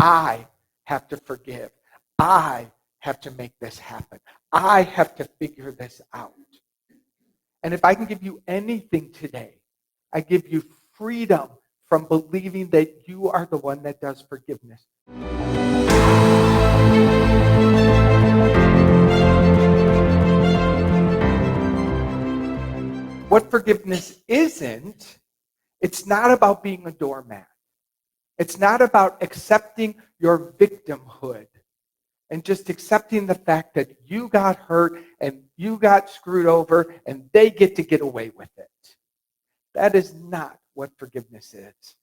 I have to forgive. I have to make this happen. I have to figure this out. And if I can give you anything today, I give you freedom from believing that you are the one that does forgiveness. What forgiveness isn't, it's not about being a doormat. It's not about accepting your victimhood and just accepting the fact that you got hurt and you got screwed over and they get to get away with it. That is not what forgiveness is.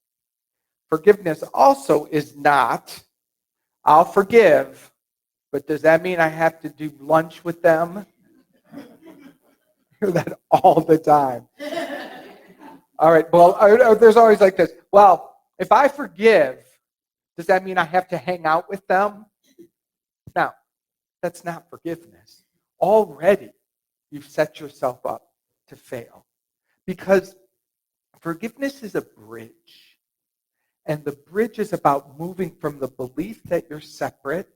Forgiveness also is not, I'll forgive, but does that mean I have to do lunch with them? I hear that all the time. All right, well, there's always like this. Well, if I forgive, does that mean I have to hang out with them? Now, that's not forgiveness. Already, you've set yourself up to fail. Because forgiveness is a bridge. And the bridge is about moving from the belief that you're separate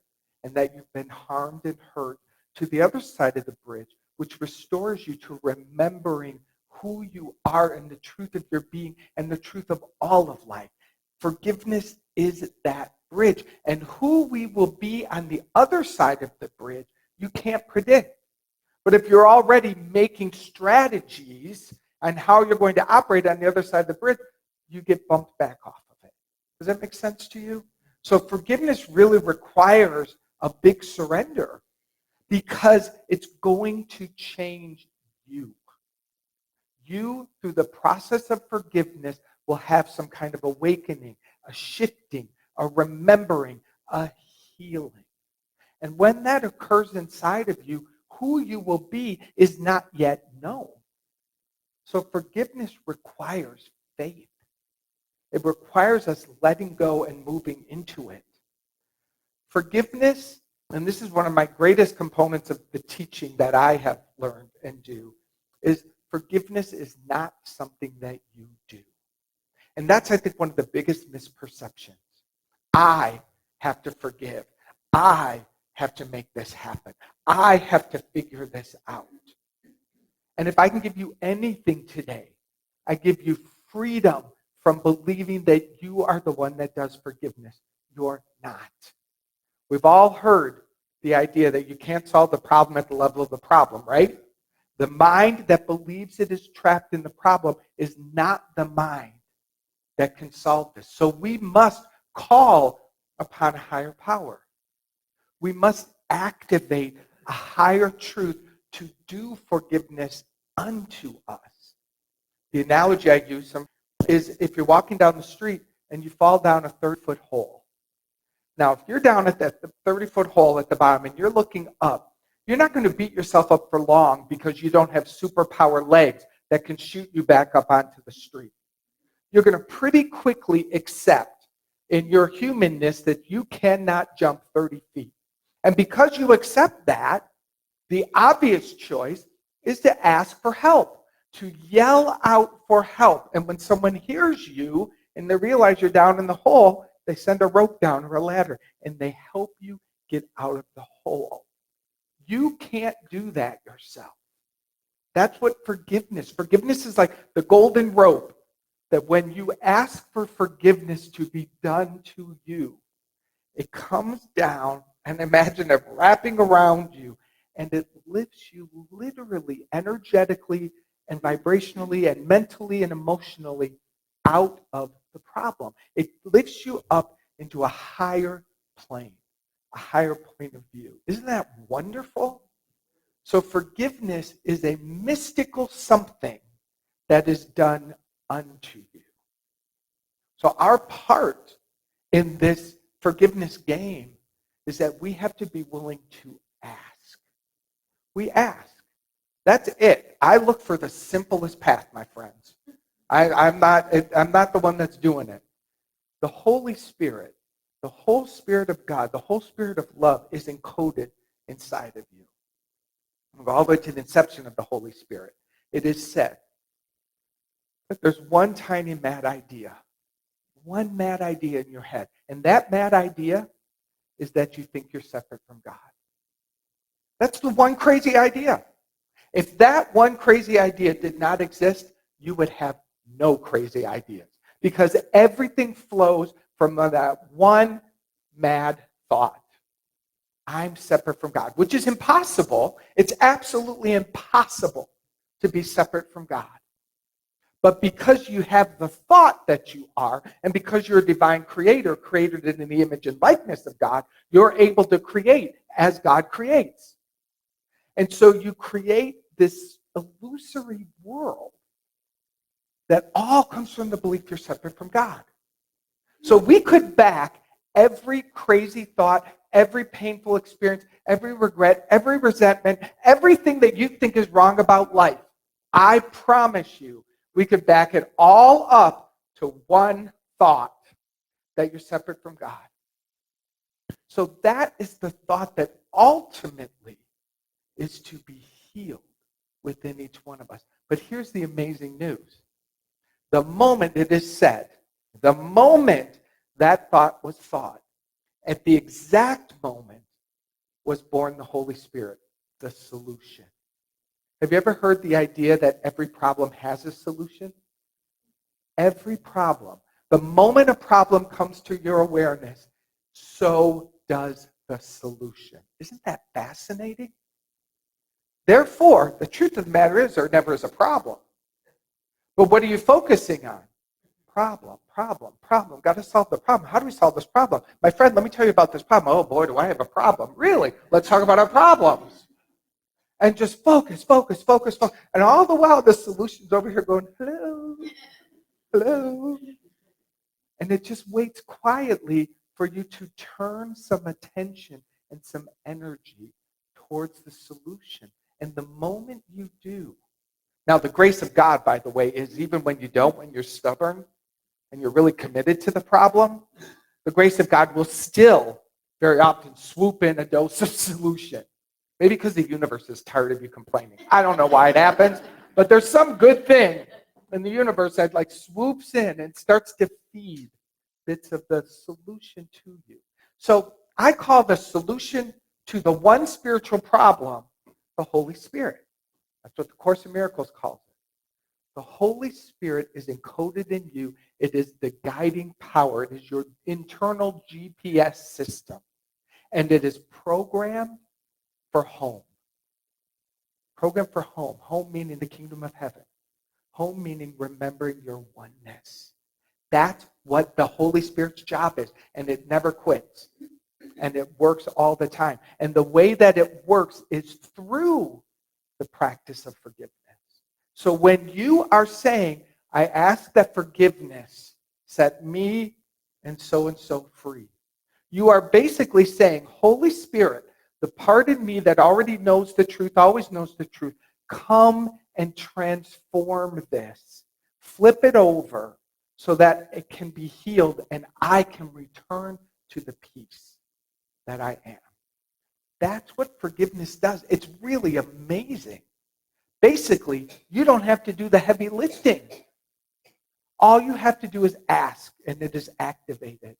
and that you've been harmed and hurt to the other side of the bridge, which restores you to remembering who you are and the truth of your being and the truth of all of life. Forgiveness is that bridge. And who we will be on the other side of the bridge, you can't predict. But if you're already making strategies on how you're going to operate on the other side of the bridge, you get bumped back off of it. Does that make sense to you? So forgiveness really requires a big surrender because it's going to change you. You, through the process of forgiveness, will have some kind of awakening, a shifting, a remembering, a healing. And when that occurs inside of you, who you will be is not yet known. So forgiveness requires faith. It requires us letting go and moving into it. Forgiveness, and this is one of my greatest components of the teaching that I have learned and do, is forgiveness is not something that you do. And that's, I think, one of the biggest misperceptions. I have to forgive. I have to make this happen. I have to figure this out. And if I can give you anything today, I give you freedom from believing that you are the one that does forgiveness. You're not. We've all heard the idea that you can't solve the problem at the level of the problem, right? The mind that believes it is trapped in the problem is not the mind that can solve this. So we must call upon a higher power. We must activate a higher truth to do forgiveness unto us. The analogy I use is if you're walking down the street and you fall down a 30-foot hole. Now, if you're down at that 30-foot hole at the bottom and you're looking up, you're not going to beat yourself up for long because you don't have superpower legs that can shoot you back up onto the street. You're going to pretty quickly accept in your humanness that you cannot jump 30 feet. And because you accept that, the obvious choice is to ask for help, to yell out for help. And when someone hears you and they realize you're down in the hole, they send a rope down or a ladder and they help you get out of the hole. You can't do that yourself. That's what forgiveness is like the golden rope that when you ask for forgiveness to be done to you, it comes down and imagine it wrapping around you and it lifts you literally, energetically and vibrationally and mentally and emotionally out of the problem. It lifts you up into a higher plane, a higher point of view. Isn't that wonderful? So forgiveness is a mystical something that is done unto you. So our part in this forgiveness game is that we have to be willing to ask. We ask. That's it. I look for the simplest path, my friends. I'm not the one that's doing it. The Holy Spirit, the whole Spirit of God, the whole Spirit of love is encoded inside of you. All the way to the inception of the Holy Spirit. It is said that there's one tiny mad idea, one mad idea in your head. And that mad idea is that you think you're separate from God. That's the one crazy idea. If that one crazy idea did not exist, you would have no crazy ideas. Because everything flows from that one mad thought. I'm separate from God, which is impossible. It's absolutely impossible to be separate from God. But because you have the thought that you are, and because you're a divine creator, created in the image and likeness of God, you're able to create as God creates. And so you create this illusory world that all comes from the belief you're separate from God. So we could back every crazy thought, every painful experience, every regret, every resentment, everything that you think is wrong about life. I promise you, we could back it all up to one thought, that you're separate from God. So that is the thought that ultimately is to be healed within each one of us. But here's the amazing news. The moment it is said, the moment that thought was thought, at the exact moment was born the Holy Spirit, the solution. Have you ever heard the idea that every problem has a solution? Every problem. The moment a problem comes to your awareness, so does the solution. Isn't that fascinating? Therefore, the truth of the matter is there never is a problem. But what are you focusing on? Problem. Got to solve the problem. How do we solve this problem? My friend, let me tell you about this problem. Oh boy, do I have a problem. Really? Let's talk about our problems. And just focus. And all the while, the solution's over here going, hello. And it just waits quietly for you to turn some attention and some energy towards the solution. And the moment you do, now the grace of God, by the way, is even when you don't, when you're stubborn and you're really committed to the problem, the grace of God will still very often swoop in a dose of solution. Maybe because the universe is tired of you complaining. I don't know why it happens, but there's some good thing in the universe that like swoops in and starts to feed bits of the solution to you. So I call the solution to the one spiritual problem the Holy Spirit. That's what the Course in Miracles calls it. The Holy Spirit is encoded in you. It is the guiding power. It is your internal GPS system. And it is programmed for home. Programmed for home. Home meaning the kingdom of heaven. Home meaning remembering your oneness. That's what the Holy Spirit's job is. And it never quits. And it works all the time. And the way that it works is through the practice of forgiveness. So when you are saying, I ask that forgiveness set me and so free, you are basically saying, Holy Spirit, the part in me that already knows the truth, always knows the truth, come and transform this. Flip it over so that it can be healed and I can return to the peace that I am. That's what forgiveness does. It's really amazing. Basically, you don't have to do the heavy lifting. All you have to do is ask, and it is activated.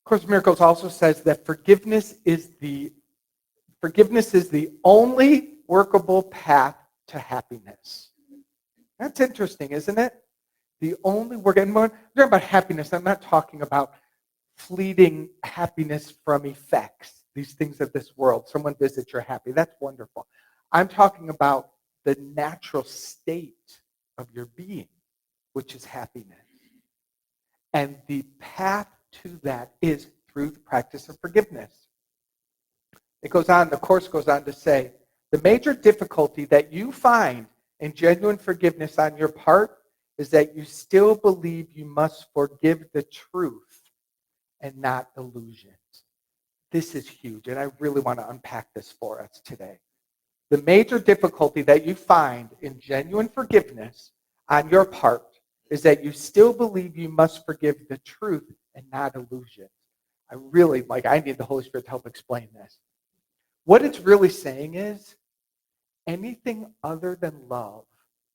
Course in Miracles also says that forgiveness is the only workable path to happiness. That's interesting, isn't it? We're talking about happiness. I'm not talking about fleeting happiness from effects, these things of this world. Someone visits, you're happy. That's wonderful. I'm talking about the natural state of your being, which is happiness. And the path to that is through the practice of forgiveness. The Course goes on to say, the major difficulty that you find in genuine forgiveness on your part is that you still believe you must forgive the truth and not illusions. This is huge, and I really want to unpack this for us today. The major difficulty that you find in genuine forgiveness on your part is that you still believe you must forgive the truth and not illusions. I need the Holy Spirit to help explain this. What it's really saying is anything other than love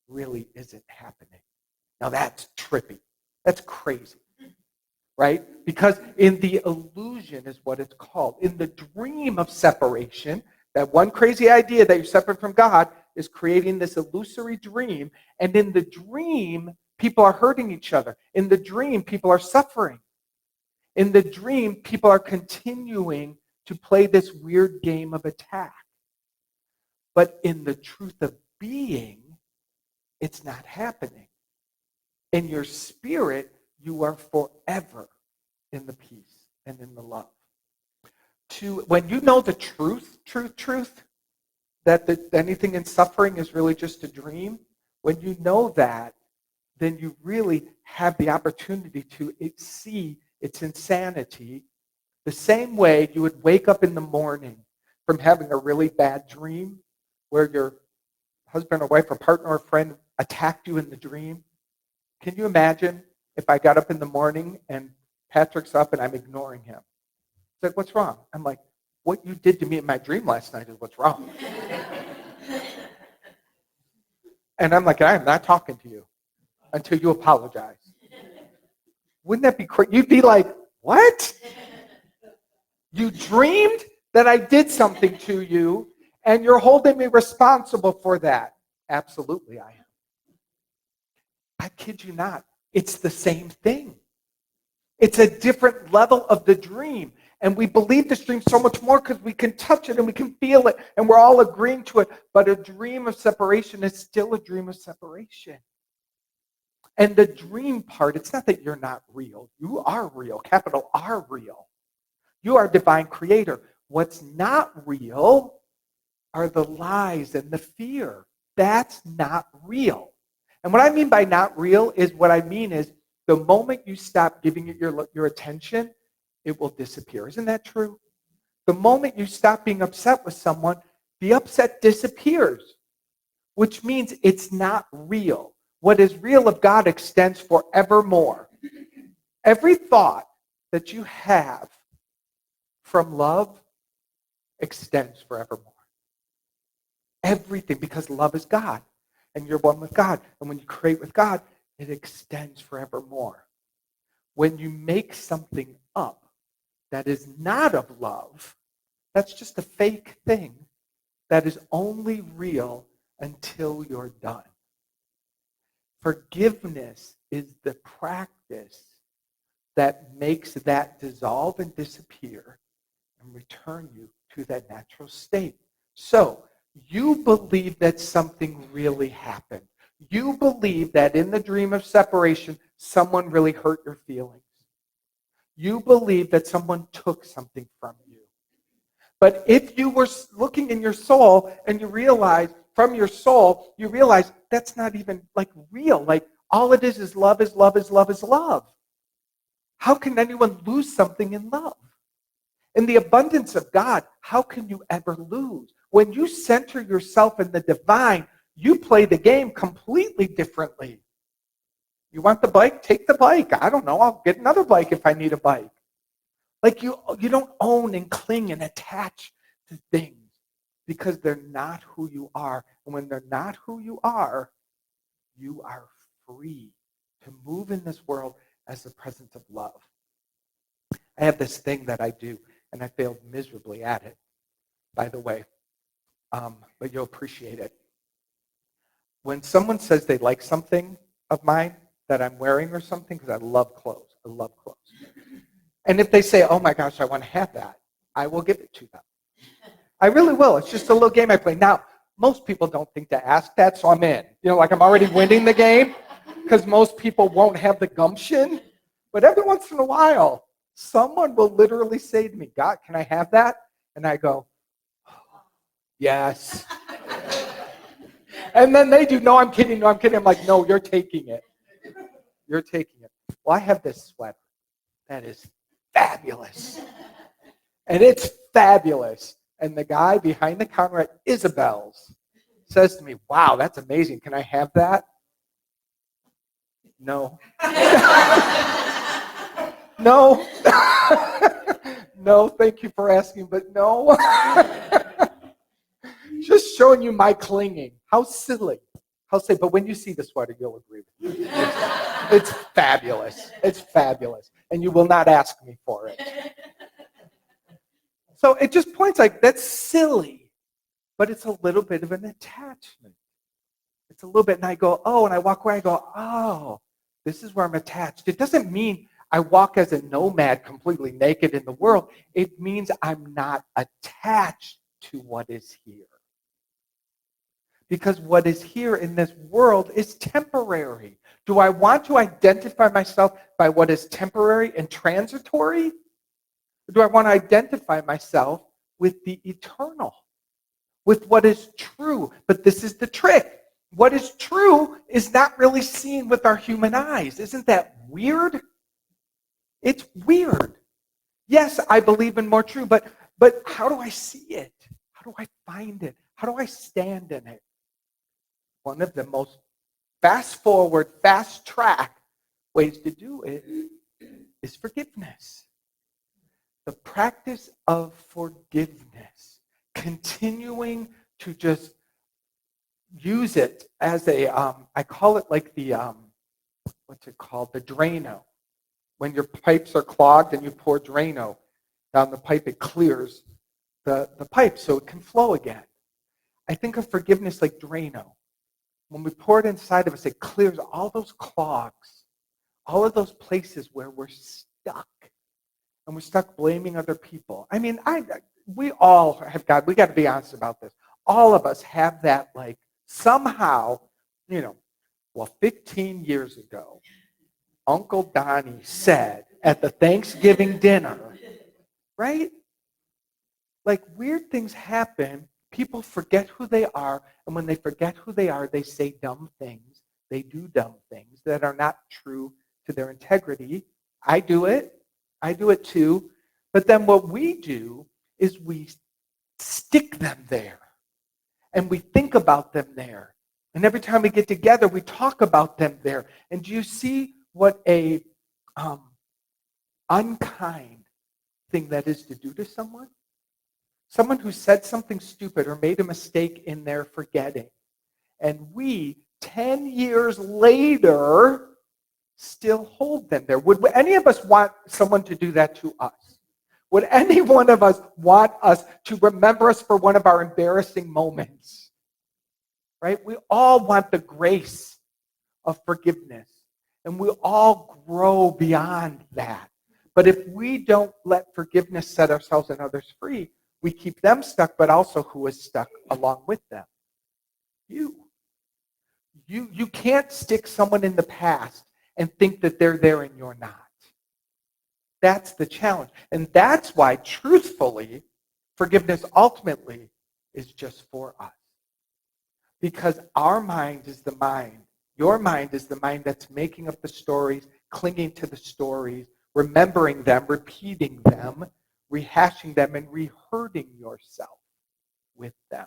really isn't happening. Now that's trippy. That's crazy, right? Because in the illusion is what it's called. In the dream of separation, that one crazy idea that you're separate from God is creating this illusory dream. And in the dream, people are hurting each other. In the dream, people are suffering. In the dream, people are continuing to play this weird game of attack. But in the truth of being, it's not happening. In your spirit, you are forever in the peace and in the love. When you know the truth, that anything in suffering is really just a dream, when you know that, then you really have the opportunity to see its insanity the same way you would wake up in the morning from having a really bad dream where your husband or wife or partner or friend attacked you in the dream. Can you imagine if I got up in the morning and Patrick's up and I'm ignoring him? He's like, what's wrong? I'm like, what you did to me in my dream last night is what's wrong. And I'm like, I am not talking to you until you apologize. Wouldn't that be crazy? You'd be like, what? You dreamed that I did something to you, and you're holding me responsible for that. Absolutely, I am. I kid you not. It's the same thing. It's a different level of the dream. And we believe this dream so much more because we can touch it and we can feel it and we're all agreeing to it. But a dream of separation is still a dream of separation. And the dream part, it's not that you're not real. You are real, capital R real. You are a divine creator. What's not real are the lies and the fear. That's not real. And what I mean by not real is the moment you stop giving it your attention, it will disappear. Isn't that true? The moment you stop being upset with someone, the upset disappears, which means it's not real. What is real of God extends forevermore. Every thought that you have from love extends forevermore. Everything, because love is God, and you're one with God. And when you create with God, it extends forevermore. When you make something up that is not of love, that's just a fake thing that is only real until you're done. Forgiveness is the practice that makes that dissolve and disappear and return you to that natural state. So, you believe that something really happened. You believe that in the dream of separation, someone really hurt your feelings. You believe that someone took something from you. But if you were looking in your soul and you realize, from your soul, you realize that's not even like real. Like all it is love is love is love is love. How can anyone lose something in love? In the abundance of God, how can you ever lose? When you center yourself in the divine, you play the game completely differently. You want the bike? Take the bike. I don't know. I'll get another bike if I need a bike. Like you don't own and cling and attach to things because they're not who you are. And when they're not who you are free to move in this world as the presence of love. I have this thing that I do, and I failed miserably at it, by the way. But you'll appreciate it. When someone says they like something of mine that I'm wearing or something, because I love clothes. I love clothes. And if they say, oh my gosh, I want to have that, I will give it to them. I really will. It's just a little game I play. Now, most people don't think to ask that, so I'm in. Like I'm already winning the game because most people won't have the gumption. But every once in a while, someone will literally say to me, God, can I have that? And I go, yes. And then they do, no, I'm kidding. I'm like, no, you're taking it. You're taking it. Well, I have this sweater that is fabulous. And it's fabulous. And the guy behind the counter at Isabel's says to me, wow, that's amazing. Can I have that? No. No. No, thank you for asking, but no. Just showing you my clinging. How silly. I'll say, but when you see the sweater, you'll agree with me. It's fabulous. It's fabulous. And you will not ask me for it. So it just points like, that's silly, but it's a little bit of an attachment. It's a little bit, and I go, oh, and I walk away, I go, oh, this is where I'm attached. It doesn't mean I walk as a nomad completely naked in the world. It means I'm not attached to what is here. Because what is here in this world is temporary. Do I want to identify myself by what is temporary and transitory? Or do I want to identify myself with the eternal, with what is true? But this is the trick. What is true is not really seen with our human eyes. Isn't that weird? It's weird. Yes, I believe in more true, but how do I see it? How do I find it? How do I stand in it? One of the most fast forward, fast track ways to do it is forgiveness. The practice of forgiveness. Continuing to just use it as a, I call it like the, what's it called? The Drano. When your pipes are clogged and you pour Drano down the pipe, it clears the pipe so it can flow again. I think of forgiveness like Drano. When we pour it inside of us, it clears all those clogs, all of those places where we're stuck. And we're stuck blaming other people. I mean, we all have we got to be honest about this. All of us have that, like, somehow, 15 years ago, Uncle Donnie said at the Thanksgiving dinner, right? Like, weird things happen. People forget who they are, and when they forget who they are, they say dumb things. They do dumb things that are not true to their integrity. I do it. I do it too. But then what we do is we stick them there, and we think about them there. And every time we get together, we talk about them there. And do you see what a unkind thing that is to do to someone? Someone who said something stupid or made a mistake in their forgetting. And we, 10 years later, still hold them there. Would any of us want someone to do that to us? Would any one of us want us to remember us for one of our embarrassing moments? Right? We all want the grace of forgiveness. And we all grow beyond that. But if we don't let forgiveness set ourselves and others free, we keep them stuck, but also who is stuck along with them. You can't stick someone in the past and think that they're there and you're not. That's the challenge. And that's why, truthfully, forgiveness ultimately is just for us. Because our mind is the mind. Your mind is the mind that's making up the stories, clinging to the stories, remembering them, repeating them, rehashing them, and rehurting yourself with them.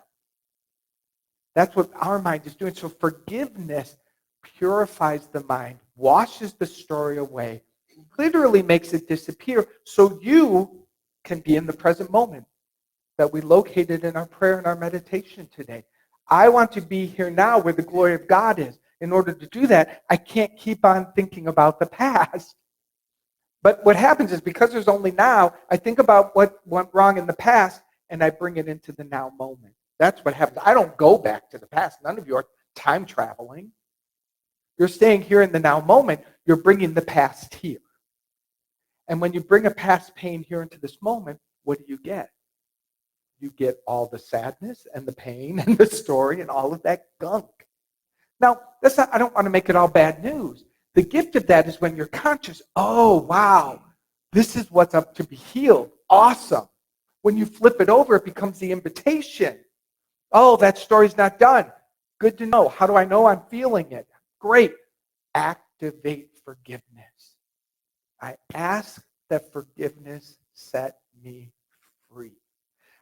That's what our mind is doing. So forgiveness purifies the mind, washes the story away, literally makes it disappear so you can be in the present moment that we located in our prayer and our meditation today. I want to be here now where the glory of God is. In order to do that, I can't keep on thinking about the past. But what happens is because there's only now, I think about what went wrong in the past and I bring it into the now moment. That's what happens. I don't go back to the past. None of you are time traveling. You're staying here in the now moment. You're bringing the past here. And when you bring a past pain here into this moment, what do you get? You get all the sadness and the pain and the story and all of that gunk. Now, I don't want to make it all bad news. The gift of that is when you're conscious, oh, wow, this is what's up to be healed. Awesome. When you flip it over, it becomes the invitation. Oh, that story's not done. Good to know. How do I know I'm feeling it? Great. Activate forgiveness. I ask that forgiveness set me free.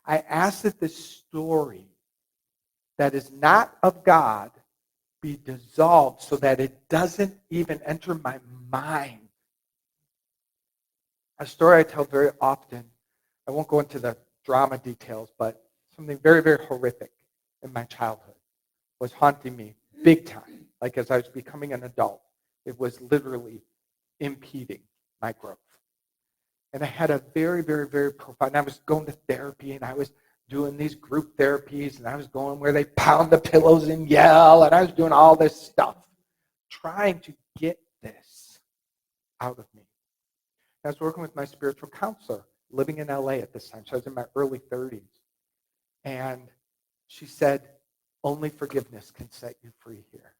I ask that the story that is not of God be dissolved so that it doesn't even enter my mind. A story I tell very often, I won't go into the drama details, but something very, very horrific in my childhood was haunting me big time. Like as I was becoming an adult, it was literally impeding my growth. And I had a very, very, very profound, I was going to therapy and I was doing these group therapies and I was going where they pound the pillows and yell and I was doing all this stuff, trying to get this out of me. I was working with my spiritual counselor, living in LA at this time. So I was in my early 30s. And she said, only forgiveness can set you free here.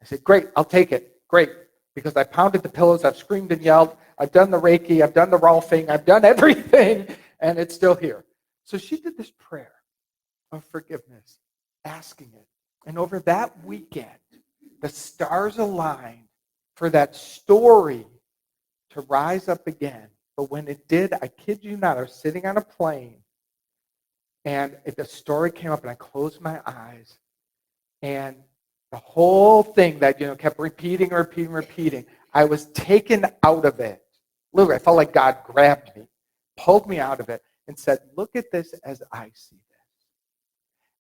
I said, great, I'll take it. Great. Because I pounded the pillows, I've screamed and yelled, I've done the Reiki, I've done the Rolfing, I've done everything, and it's still here. So she did this prayer of forgiveness, asking it. And over that weekend, the stars aligned for that story to rise up again. But when it did, I kid you not, I was sitting on a plane, and the story came up, and I closed my eyes, and the whole thing that kept repeating, I was taken out of it. Literally, I felt like God grabbed me, pulled me out of it, and said, look at this as I see this.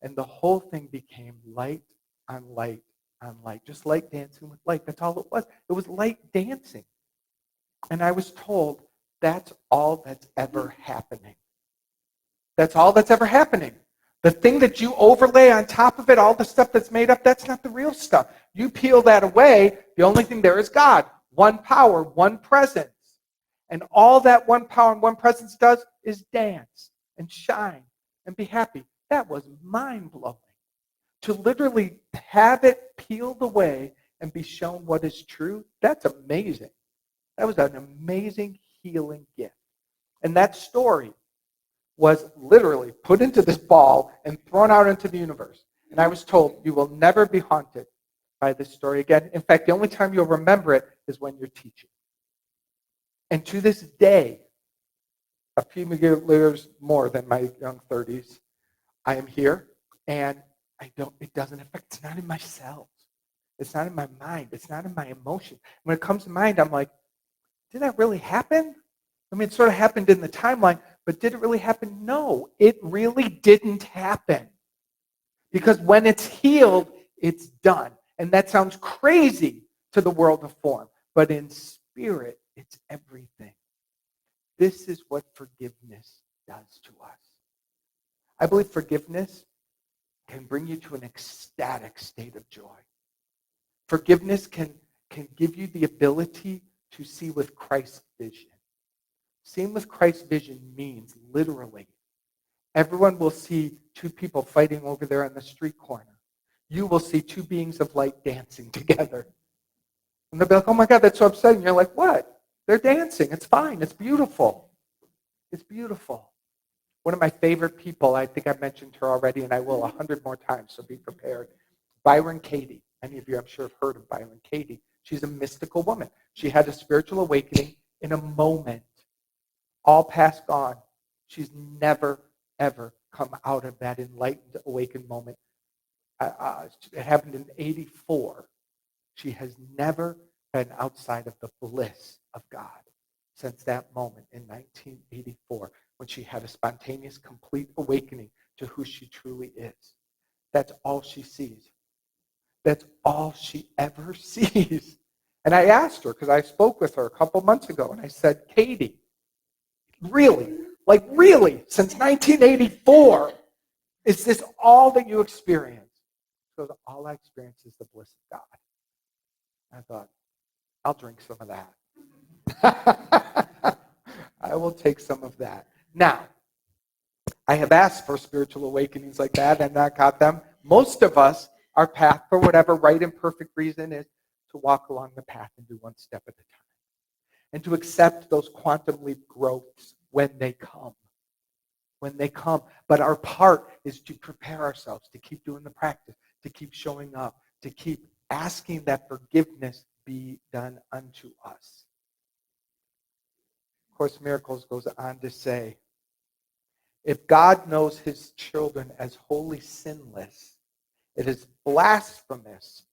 And the whole thing became light on light on light, just light dancing with light. That's all it was. It was light dancing. And I was told, that's all that's ever happening. That's all that's ever happening. The thing that you overlay on top of it, all the stuff that's made up, that's not the real stuff. You peel that away, the only thing there is God. One power, one presence. And all that one power and one presence does is dance and shine and be happy. That was mind-blowing. To literally have it peeled away and be shown what is true, that's amazing. That was an amazing healing gift. And that story was literally put into this ball and thrown out into the universe. And I was told, you will never be haunted by this story again. In fact, the only time you'll remember it is when you're teaching. And to this day, a few years more than my young 30s, I am here, and it doesn't affect, it's not in my cells. It's not in my mind. It's not in my emotion. When it comes to mind, I'm like, did that really happen? I mean, it sort of happened in the timeline, but did it really happen? No, it really didn't happen. Because when it's healed, it's done. And that sounds crazy to the world of form, but in spirit, it's everything. This is what forgiveness does to us. I believe forgiveness can bring you to an ecstatic state of joy. Forgiveness can give you the ability to see with Christ's vision. Seeing with Christ's vision means literally everyone will see two people fighting over there on the street corner. You will see two beings of light dancing together. And they'll be like, oh my God, that's so upsetting. You're like, what? They're dancing. It's fine. It's beautiful. It's beautiful. One of my favorite people, I think I mentioned her already, and I will 100 more times, so be prepared. Byron Katie. Many of you, I'm sure, have heard of Byron Katie. She's a mystical woman. She had a spiritual awakening in a moment. All past gone. She's never, ever come out of that enlightened, awakened moment. It happened in 84. She has never been outside of the bliss of God since that moment in 1984 when she had a spontaneous, complete awakening to who she truly is. That's all she sees. That's all she ever sees. And I asked her, because I spoke with her a couple months ago, and I said, Katie, really, since 1984, is this all that you experience? She goes, all I experience is the bliss of God. I thought, I'll drink some of that. I will take some of that. Now, I have asked for spiritual awakenings like that and not got them. Most of us, our path, for whatever right and perfect reason, is to walk along the path and do one step at a time. And to accept those quantum leap growths when they come. When they come. But our part is to prepare ourselves, to keep doing the practice, to keep showing up, to keep asking that forgiveness be done unto us. Course in Miracles goes on to say, if God knows his children as wholly sinless, it is blasphemous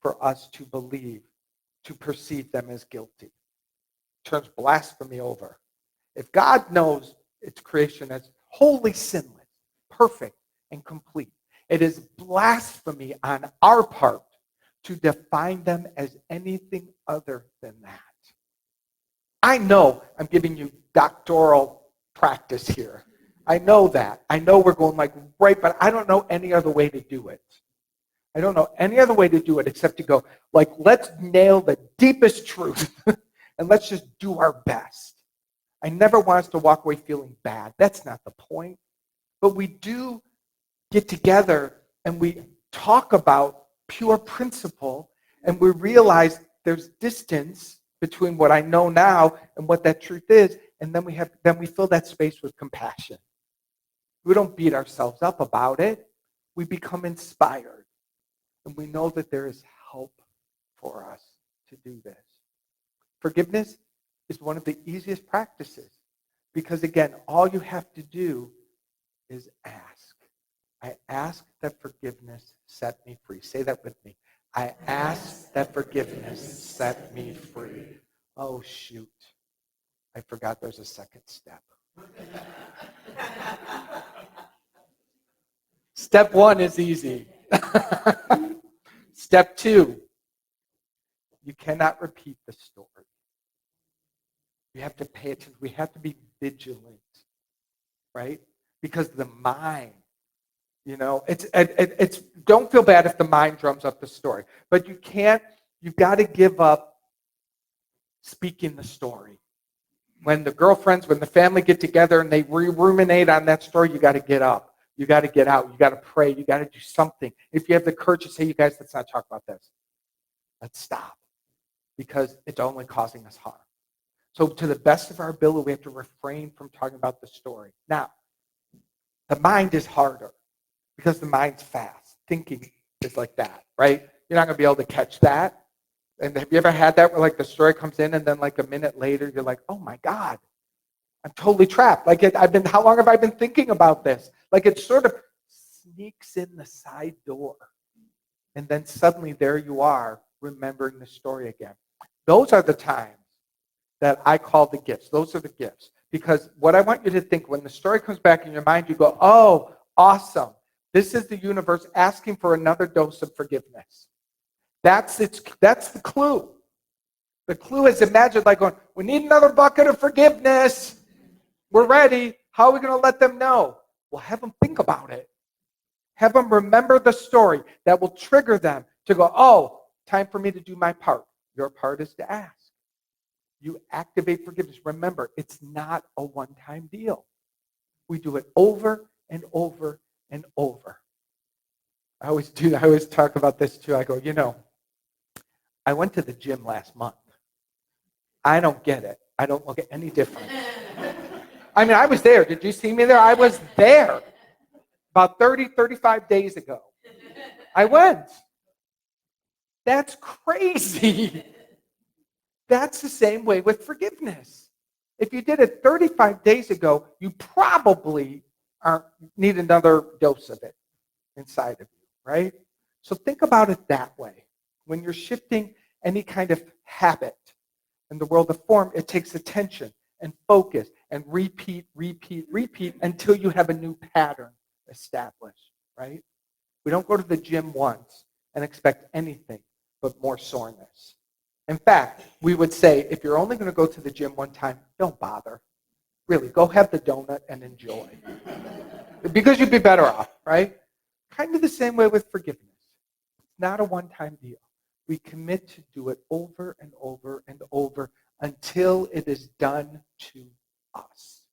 for us to believe, to perceive them as guilty. Turns blasphemy over. If God knows its creation as wholly sinless, perfect, and complete, It is blasphemy on our part to define them as anything other than that. I know I'm giving you doctoral practice here. I know that. I know we're going like, right, but I don't know any other way to do it. I don't know any other way to do it except to go, like, let's nail the deepest truth and let's just do our best. I never want us to walk away feeling bad. That's not the point. But we do get together and we talk about pure principle and we realize there's distance between what I know now and what that truth is, and then we fill that space with compassion. We don't beat ourselves up about it. We become inspired. And we know that there is help for us to do this. Forgiveness is one of the easiest practices because, again, all you have to do is ask. I ask that forgiveness set me free. Say that with me. I ask that forgiveness set me free. Oh, shoot. I forgot there's a second step. Step 1 is easy. Step 2, you cannot repeat the story. You have to pay attention. We have to be vigilant, right? Because the mind, it's don't feel bad if the mind drums up the story, but you've got to give up speaking the story. When the family get together and they ruminate on that story, you got to get up. You got to get out. You got to pray. You got to do something. If you have the courage to say, you guys, let's not talk about this. Let's stop. Because it's only causing us harm. So to the best of our ability, we have to refrain from talking about the story. Now, the mind is harder because the mind's fast. Thinking is like that, right? You're not going to be able to catch that. And have you ever had that where like the story comes in and then like a minute later, you're like, oh my God, I'm totally trapped. Like how long have I been thinking about this? Like it sort of sneaks in the side door. And then suddenly there you are remembering the story again. Those are the times that I call the gifts. Those are the gifts. Because what I want you to think, when the story comes back in your mind, you go, oh, awesome. This is the universe asking for another dose of forgiveness. That's the clue. The clue is imagine like going, we need another bucket of forgiveness. We're ready. How are we going to let them know? Well, have them think about it. Have them remember the story that will trigger them to go, oh, time for me to do my part. Your part is to ask. You activate forgiveness. Remember, it's not a one-time deal. We do it over and over and over. I always talk about this too. I go, I went to the gym last month. I don't get it. I don't look at any different. I mean, I was there. Did you see me there? I was there about 35 days ago. I went. That's crazy. That's the same way with forgiveness. If you did it 35 days ago, you probably need another dose of it inside of you, right? So think about it that way. When you're shifting any kind of habit in the world of form, it takes attention and focus and repeat until you have a new pattern established, right? We don't go to the gym once and expect anything but more soreness. In fact, we would say, if you're only going to go to the gym one time, don't bother. Really, go have the donut and enjoy. Because you'd be better off, right? Kind of the same way with forgiveness. It's not a one-time deal. We commit to do it over and over and over until it is done to us.